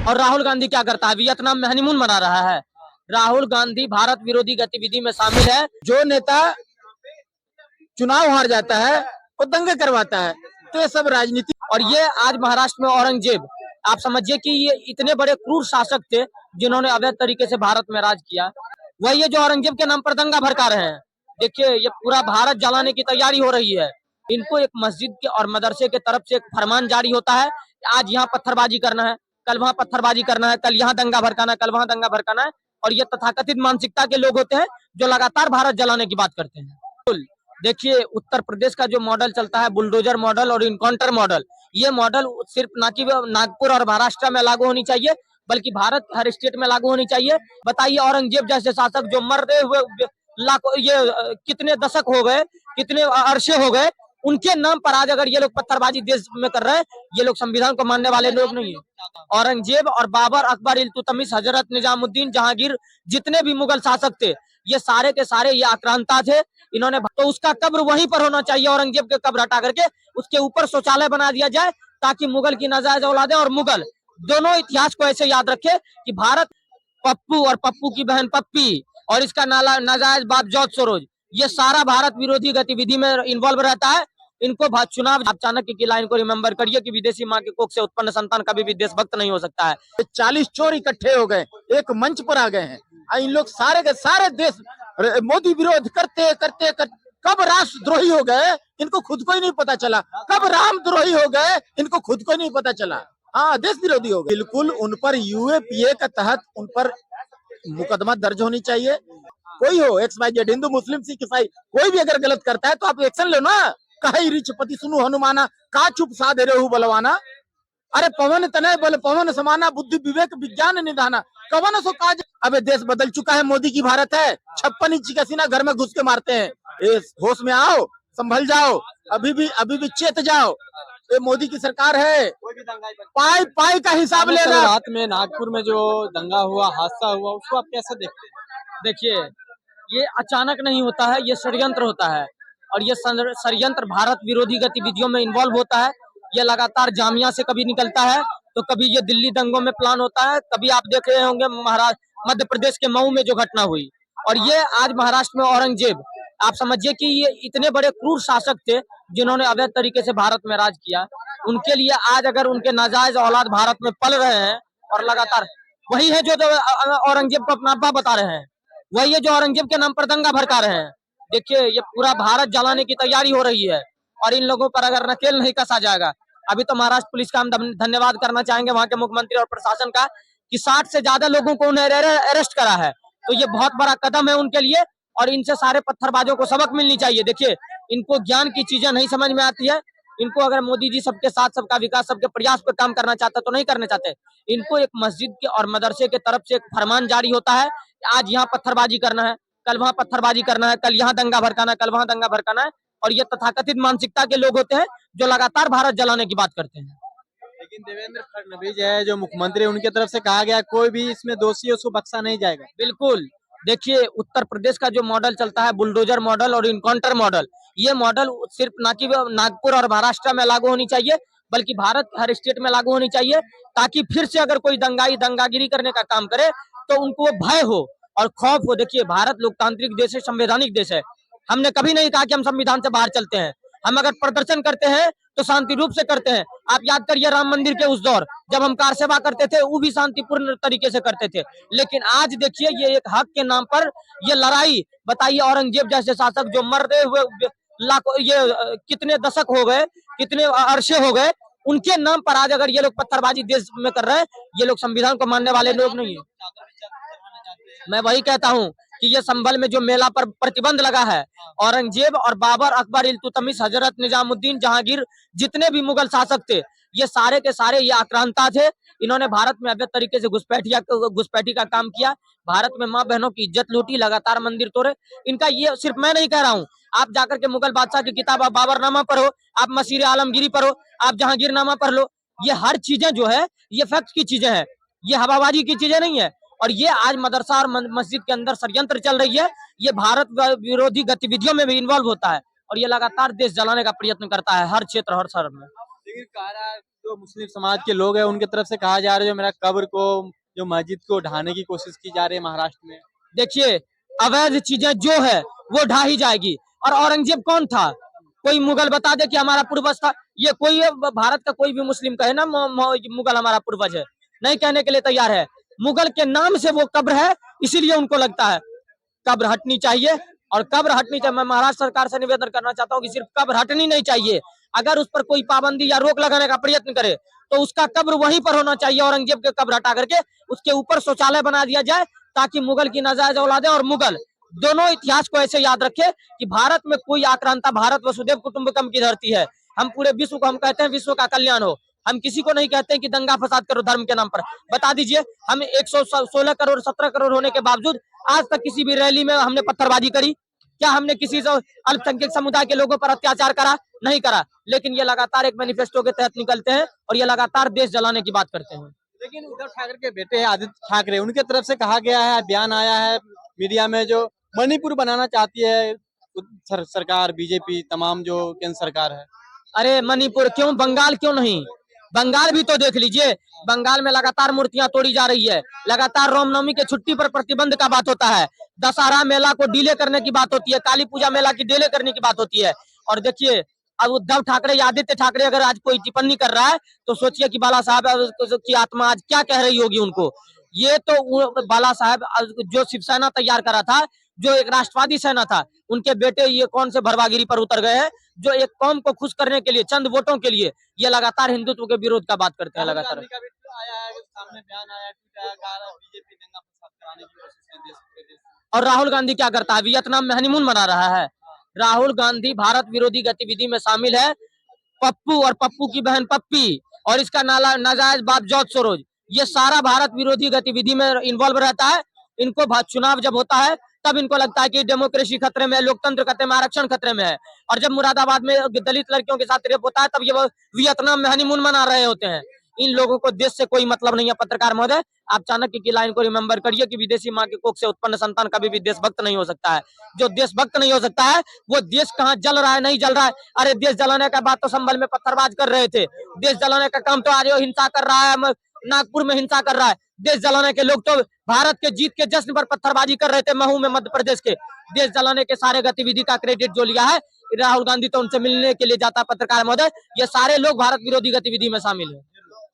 और राहुल गांधी क्या करता है? वियतनाम में हनीमून मना रहा है। राहुल गांधी भारत विरोधी गतिविधि में शामिल है। जो नेता चुनाव हार जाता है वो दंगे करवाता है, तो ये सब राजनीति। और ये आज महाराष्ट्र में औरंगजेब, आप समझिए कि ये इतने बड़े क्रूर शासक थे जिन्होंने अवैध तरीके से भारत में राज किया। वही ये जो औरंगजेब के नाम पर दंगा भड़का रहे हैं। देखिए, ये पूरा भारत जलाने की तैयारी हो रही है। इनको एक मस्जिद के और मदरसे के तरफ से एक फरमान जारी होता है, आज यहाँ पत्थरबाजी करना है, कल वहां पत्थरबाजी करना है, कल यहाँ दंगा भड़काना है, कल वहां दंगा भड़काना है। और ये तथाकथित मानसिकता के लोग होते हैं जो लगातार भारत जलाने की बात करते हैं। देखिए, उत्तर प्रदेश का जो मॉडल चलता है, बुलडोजर मॉडल और इनकाउंटर मॉडल, ये मॉडल सिर्फ नागपुर और महाराष्ट्र में लागू होनी चाहिए, बल्कि भारत हर स्टेट में लागू होनी चाहिए। बताइए, औरंगजेब जैसे शासक जो मरते हुए लाखों, ये कितने दशक हो गए, कितने अरसे हो गए, उनके नाम पर आज अगर ये लोग पत्थरबाजी देश में कर रहे हैं, ये लोग संविधान को मानने वाले लोग नहीं है। औरंगजेब और बाबर, अकबर, इल्तुतमिश, हजरत निजामुद्दीन, जहांगीर, जितने भी मुगल शासक थे, ये सारे के सारे ये आक्रांता थे। इन्होंने तो उसका कब्र वहीं पर होना चाहिए, औरंगजेब के कब्र हटा करके उसके ऊपर शौचालय बना दिया जाए, ताकि मुगल की नाजायज औलादे और मुगल दोनों इतिहास को ऐसे याद रखे कि भारत पप्पू और पप्पू की बहन पप्पी और इसका नाजायज बाप जॉर्ज सोरोज, ये सारा भारत विरोधी गतिविधि में इन्वॉल्व रहता है। इनको चुनाव, आप चाणक्य की लाइन को रिमेम्बर करिए कि विदेशी माँ के कोख से उत्पन्न संतान कभी भी देशभक्त नहीं हो सकता है। 40 चोर इकट्ठे हो गए, एक मंच पर आ गए हैं। इन लोग सारे के सारे देश मोदी विरोध करते करते कब राष्ट्रद्रोही हो गए इनको खुद को ही नहीं पता चला, कब रामद्रोही हो गए इनको खुद को नहीं पता चला। हाँ, देश विरोधी हो गए। बिल्कुल उन पर यूएपीए के तहत उन पर मुकदमा दर्ज होनी चाहिए। कोई हो, XYZ, हिंदू, मुस्लिम, सिख, ईसाई, कोई भी अगर गलत करता है तो आप एक्शन लो ना। कही रिचपति सुनु हनुमाना, का चुप साधे रहू बलवाना। अरे पवन तनय बल पवन समाना, बुद्धि विवेक विज्ञान निधाना, कवन सो काज। अबे देश बदल चुका है, मोदी की भारत है। 56 इंच का सीना घर में घुस के मारते हैं। होश में आओ, संभल जाओ, अभी भी चेत जाओ। ये मोदी की सरकार है, पाई पाई का हिसाब लेना। रात में नागपुर में जो दंगा हुआ, हादसा हुआ, उसको आप कैसे देखते हैं? देखिए, ये अचानक नहीं होता है, ये षड्यंत्र होता है। और ये षड्यंत्र भारत विरोधी गतिविधियों में इन्वॉल्व होता है। ये लगातार जामिया से कभी निकलता है, तो कभी ये दिल्ली दंगों में प्लान होता है, कभी आप देख रहे होंगे मध्य प्रदेश के मऊ में जो घटना हुई, और ये आज महाराष्ट्र में औरंगजेब, आप समझिए कि ये इतने बड़े क्रूर शासक थे जिन्होंने अवैध तरीके से भारत में राज किया। उनके लिए आज अगर उनके नाजायज औलाद भारत में पल रहे हैं और लगातार, वही है जो औरंगजेब को अपना अब्बा बता रहे हैं, वही है जो औरंगजेब के नाम पर दंगा भड़का रहे हैं। देखिए, ये पूरा भारत जलाने की तैयारी हो रही है, और इन लोगों पर अगर नकेल नहीं कसा जाएगा, अभी तो महाराष्ट्र पुलिस का हम धन्यवाद करना चाहेंगे, वहां के मुख्यमंत्री और प्रशासन का, कि 60 से ज्यादा लोगों को उन्हें अरेस्ट करा है। तो ये बहुत बड़ा कदम है उनके लिए, और इनसे सारे पत्थरबाजों को सबक मिलनी चाहिए। देखिए, इनको ज्ञान की चीजें नहीं समझ में आती है। इनको अगर मोदी जी सबके साथ, सबका विकास, सबके प्रयास पे काम करना चाहते तो नहीं करने चाहते। इनको एक मस्जिद के और मदरसे के तरफ से एक फरमान जारी होता है, आज यहाँ पत्थरबाजी करना है, कल वहां पत्थरबाजी करना है, कल यहाँ दंगा भड़काना है, कल वहां दंगा भड़काना है। और ये तथाकथित मानसिकता के लोग होते हैं जो लगातार भारत जलाने की बात करते हैं। लेकिन देवेंद्र फडणवीस है जो मुख्यमंत्री, उनके तरफ से कहा गया कोई भी इसमें दोषी है उसको बख्शा नहीं जाएगा। बिल्कुल, देखिए, उत्तर प्रदेश का जो मॉडल चलता है, बुलडोजर मॉडल और इनकाउंटर मॉडल, ये मॉडल सिर्फ नागपुर और महाराष्ट्र में लागू होनी चाहिए, बल्कि भारत हर स्टेट में लागू होनी चाहिए, ताकि फिर से अगर कोई दंगागिरी करने का काम करे तो उनको भय हो और खौफ हो। देखिए, भारत लोकतांत्रिक देश है, संवैधानिक देश है। हमने कभी नहीं कहा कि हम संविधान से बाहर चलते हैं। हम अगर प्रदर्शन करते हैं तो शांति रूप से करते हैं। आप याद करिए राम मंदिर के उस दौर, जब हम कार सेवा करते थे, वो भी शांतिपूर्ण तरीके से करते थे। लेकिन आज देखिए, ये एक हक के नाम पर ये लड़ाई, बताइए, औरंगजेब जैसे शासक जो मरते हुए लाखों, ये कितने दशक हो गए, कितने अरसे हो गए, उनके नाम पर आज अगर ये लोग पत्थरबाजी देश में कर रहे हैं, ये लोग संविधान को मानने वाले लोग नहीं है। मैं वही कहता हूँ कि ये संभल में जो मेला पर प्रतिबंध लगा है, औरंगजेब और बाबर, अकबर, इल्तुतमिश, हजरत निजामुद्दीन, जहांगीर, जितने भी मुगल शासक थे, ये सारे के सारे ये आक्रांता थे। इन्होंने भारत में अवैध तरीके से घुसपैठी का काम किया, भारत में माँ बहनों की इज्जत लूटी, लगातार मंदिर तोड़े। इनका ये सिर्फ मैं नहीं कह रहा हूँ, आप जाकर के मुगल बादशाह की किताब, आप बाबरनामा पढ़ो, आप मसीर आलमगीरी पढ़ो, आप जहांगीरनामा पढ़ लो। ये हर चीजें जो है, ये फैक्ट की चीजें हैं, ये हवाबाजी की चीजें नहीं है। और ये आज मदरसा और मस्जिद के अंदर षड्यंत्र चल रही है, ये भारत विरोधी गतिविधियों में भी इन्वॉल्व होता है, और ये लगातार देश जलाने का प्रयत्न करता है हर क्षेत्र, हर शहर में। लेकिन कहा रहा है जो मुस्लिम समाज के लोग हैं उनके तरफ से कहा जा रहा है जो मेरा कब्र को, जो मस्जिद को ढाने की कोशिश की जा रही है महाराष्ट्र में। देखिए, अवैध चीजें जो है वो ढा ही जाएगी। और औरंगजेब कौन था? कोई मुगल बता दे कि हमारा पूर्वज था? ये कोई भारत का कोई भी मुस्लिम कहे ना मुगल हमारा पूर्वज है, नहीं कहने के लिए तैयार है। मुगल के नाम से वो कब्र है, इसीलिए उनको लगता है कब्र हटनी चाहिए। और कब्र हटनी चाहिए। मैं महाराष्ट्र सरकार से निवेदन करना चाहता हूँ कि सिर्फ कब्र हटनी नहीं चाहिए, अगर उस पर कोई पाबंदी या रोक लगाने का प्रयत्न करे तो उसका कब्र वहीं पर होना चाहिए। औरंगजेब के कब्र हटा करके उसके ऊपर शौचालय बना दिया जाए, ताकि मुगल की नाजायज औलादे और मुगल दोनों इतिहास को ऐसे याद रखे कि भारत में कोई आक्रांता, भारत वसुदेव कुटुंबकम की धरती है। हम पूरे विश्व को हम कहते हैं विश्व का कल्याण हो। हम किसी को नहीं कहते कि दंगा फसाद करो धर्म के नाम पर। बता दीजिए, हम 116 करोड़ 17 करोड़ होने के बावजूद आज तक किसी भी रैली में हमने पत्थरबाजी करी? क्या हमने किसी अल्पसंख्यक समुदाय के लोगों पर अत्याचार करा? नहीं करा। लेकिन ये लगातार एक मैनिफेस्टो के तहत निकलते हैं और ये लगातार देश जलाने की बात करते हैं। लेकिन उद्धव ठाकरे के बेटे हैं आदित्य ठाकरे, उनके तरफ से कहा गया है, बयान आया है मीडिया में, जो मणिपुर बनाना चाहती है सरकार, बीजेपी, तमाम जो केंद्र सरकार है। अरे मणिपुर क्यों, बंगाल क्यों नहीं? बंगाल भी तो देख लीजिए, बंगाल में लगातार मूर्तियां तोड़ी जा रही है, लगातार रामनवमी के छुट्टी पर प्रतिबंध का बात होता है, दशहरा मेला को डिले करने की बात होती है, काली पूजा मेला की डिले करने की बात होती है। और देखिए, अब उद्धव ठाकरे या आदित्य ठाकरे अगर आज कोई टिप्पणी कर रहा है तो सोचिए कि बाला साहब की आत्मा आज क्या कह रही होगी उनको। ये तो बाला साहब जो शिवसेना तैयार करा था, जो एक राष्ट्रवादी सेना था, उनके बेटे ये कौन से भरवागिरी पर उतर गए हैं, जो एक कौम को खुश करने के लिए, चंद वोटों के लिए ये लगातार हिंदुत्व के विरोध का बात करते हैं। लगातार और राहुल गांधी क्या करता है? वियतनाम में हनीमून मना रहा है। राहुल गांधी भारत विरोधी गतिविधि में शामिल है। पप्पू और पप्पू की बहन पप्पी और इसका नाजायज बाप जॉर्ज सोरोज, ये सारा भारत विरोधी गतिविधि में इन्वॉल्व रहता है। इनको चुनाव जब होता है तब इनको लगता है कि डेमोक्रेसी खतरे में है, लोकतंत्र खतरे में, आरक्षण खतरे में है। और जब मुरादाबाद में दलित लड़कियों के साथ रेप होता है तब ये वियतनाम में हनीमून मना रहे होते हैं। इन लोगों को देश से कोई मतलब नहीं है। पत्रकार महोदय, आप चाणक्य की लाइन को रिमेंबर करिए कि विदेशी माँ के कोख से उत्पन्न संतान कभी भी देशभक्त नहीं हो सकता है। जो देशभक्त नहीं हो सकता है वो देश कहाँ जल रहा है, नहीं जल रहा है। अरे देश जलाने का बात तो संभल में पत्थरबाज कर रहे थे, देश जलाने का काम तो आज हिंसा कर रहा है, नागपुर में हिंसा कर रहा है। देश जलाने के लोग तो भारत के जीत के जश्न पर पत्थरबाजी कर रहे थे महू में, मध्य प्रदेश के। देश जलाने के सारे गतिविधि का क्रेडिट जो लिया है राहुल गांधी, तो उनसे मिलने के लिए जाता। पत्रकार महोदय, ये सारे लोग भारत विरोधी गतिविधि में शामिल है।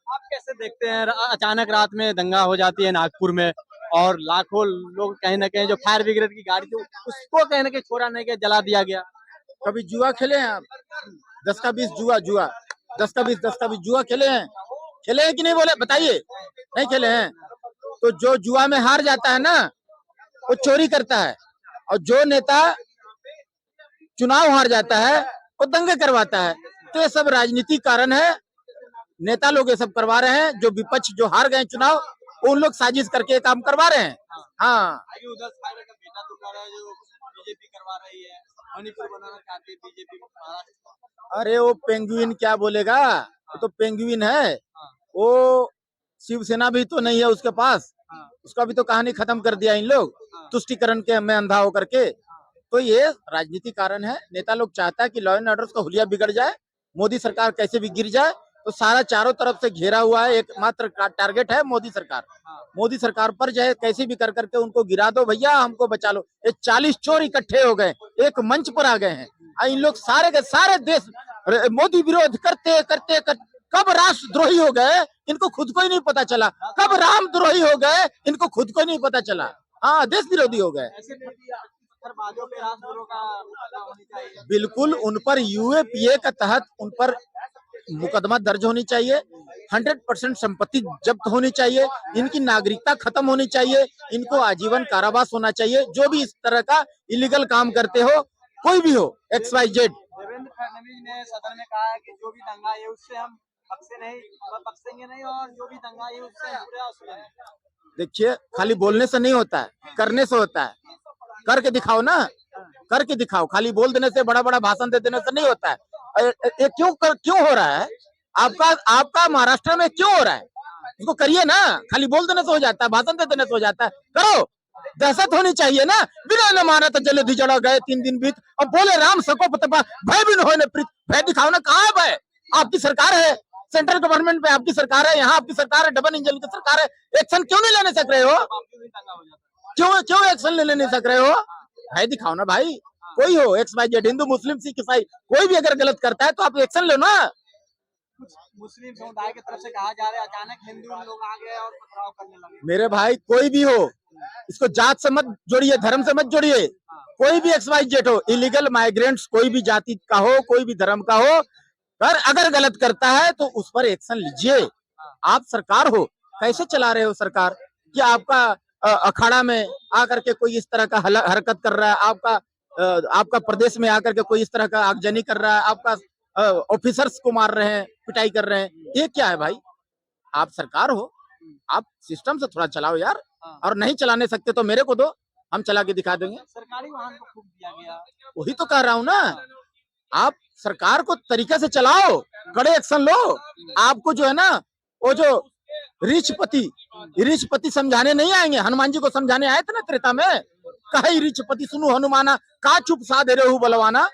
आप कैसे देखते हैं अचानक रात में दंगा हो जाती है नागपुर में और लाखों लोग कहीं ना कहीं, जो फायर ब्रिगेड की गाड़ी थी उसको कहीं ना कहीं छोड़ा नहीं गया, जला दिया गया। कभी जुआ खेले हैं आप? 10 का 20 जुआ 10 का 20 जुआ खेले हैं कि नहीं? बोले बताइए, नहीं खेले हैं? तो जो जुआ में हार जाता है ना वो चोरी करता है, और जो नेता चुनाव हार जाता है वो दंगे करवाता है। तो ये सब राजनीतिक कारण है, नेता लोग ये सब करवा रहे हैं। जो विपक्ष जो हार गए चुनाव, उन लोग साजिश करके काम करवा रहे हैं। हाँ, उद्धव ठाकरे का बेटा तो कह रहा है जो बीजेपी करवा रही है, मणिपुर बनाना चाहती है बीजेपी महाराष्ट्र। अरे वो पेंगुइन क्या बोलेगा, वो तो पेंगुइन है, वो शिवसेना भी तो नहीं है उसके पास, उसका भी तो कहानी खत्म कर दिया इन लोग तुष्टिकरण के में अंधा होकर के। तो ये राजनीतिक कारण है। नेता लोग चाहता है कि लॉ एंड ऑर्डर का हुलिया बिगड़ जाए, मोदी सरकार कैसे भी गिर जाए। तो सारा चारों तरफ से घेरा हुआ है, एकमात्र टारगेट है मोदी सरकार। मोदी सरकार पर जो है कैसे भी कर करके उनको गिरा दो भैया, हमको बचा लो। ये 40 चोर इकट्ठे हो गए, एक मंच पर आ गए हैं। इन लोग सारे के सारे देश मोदी विरोध करते करते कब राष्ट्रद्रोही हो गए इनको खुद को ही नहीं पता चला, कब रामद्रोही हो गए इनको खुद को ही नहीं पता चला। हाँ, देश विरोधी हो गए। बिल्कुल, उन पर यूएपीए के तहत उन पर मुकदमा दर्ज होनी चाहिए, 100% संपत्ति जब्त होनी चाहिए, इनकी नागरिकता खत्म होनी चाहिए, इनको आजीवन कारावास होना चाहिए। जो भी इस तरह का इलीगल काम करते हो, कोई भी हो, XYZ। देवेंद्र फडणवीस ने सदन में कहा है कि जो भी दंगा है उससे हम बख्शेंगे नहीं, और जो भी दंगा है उससे हम पूरा सुनेंगे। देखिए, खाली बोलने से नहीं होता है, करने से होता है। करके दिखाओ ना, करके दिखाओ। खाली बोल देने से, बड़ा बड़ा भाषण दे देने से नहीं होता है। ये क्यों हो रहा है आपका महाराष्ट्र में क्यों हो रहा है? इसको करिए ना, खाली बोल देने से हो जाता है, भाषण दे देने से हो जाता है। करो, दहशत होनी चाहिए ना। बिना न माना तो जले धिजड़ा गए 3 दिन बीत, और बोले राम सको पतपा भय बिन होए न प्रीत। भय दिखाओ ना, कहाँ है भय? आपकी सरकार है, सेंट्रल गवर्नमेंट में आपकी सरकार है, यहाँ आपकी सरकार है, डबल इंजन की सरकार है, एक्शन क्यों नहीं लेने सक रहे हो? क्यों क्यों एक्शन लेने नहीं सक रहे हो? भाई दिखाओ ना भाई, कोई हो XYZ, हिंदू मुस्लिम सिख ईसाई, कोई भी अगर गलत करता है तो आप एक्शन लो ना। कुछ मुस्लिम समुदाय की तरफ से कहा जा रहा है अचानक हिंदू लोग आ गए और पथराव करने लगे। मेरे भाई कोई भी हो, इसको जात से मत जोड़िए, धर्म से मत जोड़िए, कोई भी XYZ हो, इलीगल माइग्रेंट्स कोई भी जाति का हो, कोई भी धर्म का हो, अगर गलत करता है तो उस पर एक्शन लीजिए। आप सरकार हो, कैसे चला रहे हो सरकार कि आपका अखाड़ा में आकर के कोई इस तरह का हरकत कर रहा है, आपका प्रदेश में आकर के कोई इस तरह का आगजनी कर रहा है, आपका ऑफिसर्स को मार रहे हैं, पिटाई कर रहे हैं, ये क्या है भाई? आप सरकार हो, आप सिस्टम से थोड़ा चलाओ यार, और नहीं चलाने सकते तो मेरे को दो, हम चला के दिखा देंगे। सरकारी वाहन को फूंक दिया गया। वही तो कह रहा हूँ ना, आप सरकार को तरीके से चलाओ, कड़े एक्शन लो। आपको जो है ना, वो जो रीछ पति समझाने नहीं आएंगे, हनुमान जी को समझाने आए थे ना त्रेता में, कहे रीछ पति सुनु हनुमाना, का चुप सा दे रहे हो बलवाना।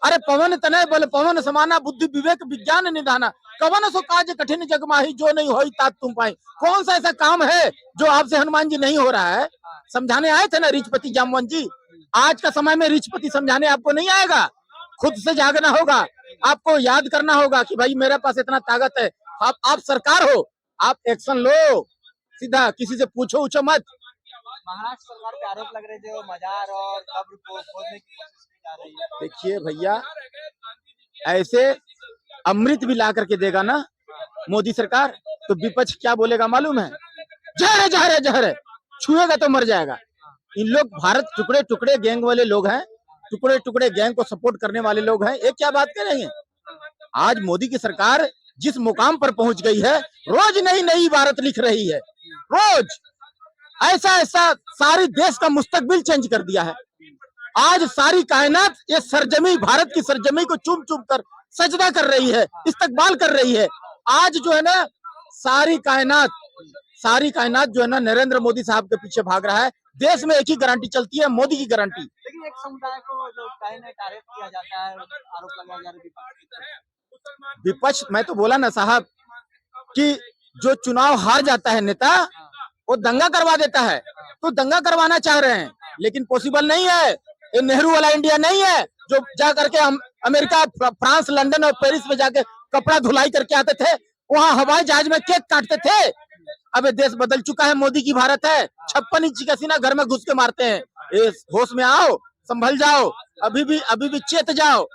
अरे पवन तनय बल पवन समाना, बुद्धि विवेक विज्ञान निधाना, कवन सो काज कठिन जग माही, जो नहीं होई तात तुम पाई। कौन सा ऐसा काम है जो आपसे हनुमान जी नहीं हो रहा है? समझाने आए थे ना रीछपति जामवन जी। आज का समय में रीछपति समझाने आपको नहीं आएगा, खुद से जागना होगा, आपको याद करना होगा कि भाई मेरे पास इतना ताकत है। आप सरकार हो, आप एक्शन लो, सीधा किसी से पूछो उछो मत। महाराष्ट्र सरकार पे आरोप लग रहे थे मजार और कब्र को खोदने की कोशिश की जा रही है। देखिए भैया, ऐसे अमृत भी ला करके देगा ना मोदी सरकार, तो विपक्ष क्या बोलेगा मालूम है? जहर है, जहर है, जहर है, छुएगा तो मर जाएगा। इन लोग भारत टुकड़े टुकड़े गैंग वाले लोग हैं, टुकड़े टुकड़े गैंग को सपोर्ट करने वाले लोग हैं। ये क्या बात करेंगे? आज मोदी की सरकार जिस मुकाम पर पहुंच गई है, रोज नई नई इबारत लिख रही है, रोज ऐसा ऐसा सारी देश का मुस्तकबिल चेंज कर दिया है। आज सारी कायनात ये सरजमी, भारत की सरजमी को चूम चूम कर सजदा कर रही है, इस्तकबाल कर रही है। आज जो है ना सारी कायनात जो है ना नरेंद्र मोदी साहब के पीछे भाग रहा है। देश में एक ही गारंटी चलती है, मोदी की गारंटी। लेकिन एक समुदाय को जो कहीं ना टारगेट किया जाता है, आरोप लगाया जा रहा है विपक्ष, मैं तो बोला ना साहब कि जो चुनाव हार जाता है नेता, वो दंगा करवा देता है। तो दंगा करवाना चाह रहे हैं, लेकिन पॉसिबल नहीं है। ये नेहरू वाला इंडिया नहीं है जो जा करके हम अमेरिका, फ्रांस, लंदन और पेरिस में जाके कपड़ा धुलाई करके आते थे, वहां हवाई जहाज में केक काटते थे। अब देश बदल चुका है, मोदी की भारत है। 56 इंच का सीना घर में घुस के मारते हैं। होश में आओ, संभल जाओ, अभी भी चेत जाओ।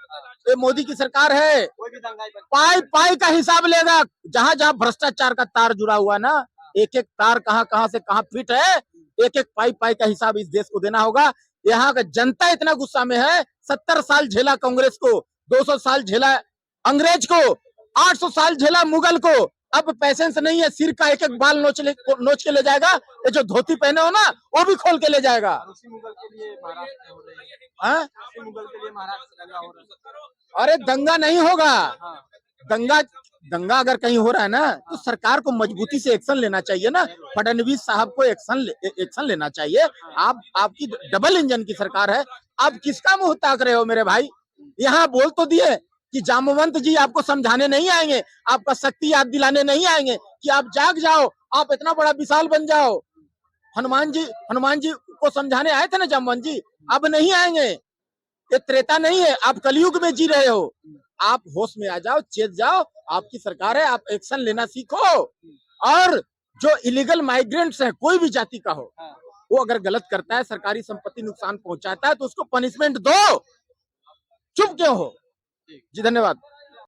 ये मोदी की सरकार है, पाई पाई का हिसाब लेगा। जहां जहां भ्रष्टाचार का तार जुड़ा हुआ ना, एक एक तार कहां से कहां फिट है, एक एक पाई पाई का हिसाब इस देश को देना होगा। यहाँ का जनता इतना गुस्सा में है, 70 साल झेला कांग्रेस को, 200 साल झेला अंग्रेज को, 800 साल झेला मुगल को। अब पैसेंस नहीं है, सिर का एक एक बाल नोच के ले जाएगा। ये जो धोती पहने हो ना, वो भी खोल के ले जाएगा। उसी मुगल के लिए महाराष्ट्र हो रही है। हाँ? उसी मुगल के लिए महाराष्ट्र दंगा हो रहा है। अरे दंगा नहीं होगा। दंगा अगर कहीं हो रहा है ना, तो सरकार को मजबूती से एक्शन लेना चाहिए ना। फडणवीस साहब को एक्शन लेना चाहिए। आपकी डबल इंजन की सरकार है, आप किसका मुंह ताक रहे हो मेरे भाई? यहाँ बोल तो दिए कि जामवंत जी आपको समझाने नहीं आएंगे, आपका शक्ति याद दिलाने नहीं आएंगे, कि आप जाग जाओ, आप इतना बड़ा विशाल बन जाओ। हनुमान जी को समझाने आए थे ना जामवंत जी, अब नहीं आएंगे। ये त्रेता नहीं है, आप कलयुग में जी रहे हो। आप होश में आ जाओ, चेत जाओ, आपकी सरकार है, आप एक्शन लेना सीखो। और जो इलीगल माइग्रेंट्स है, कोई भी जाति का हो, वो अगर गलत करता है, सरकारी संपत्ति नुकसान पहुंचाता है, तो उसको पनिशमेंट दो। चुप क्यों हो? जी धन्यवाद।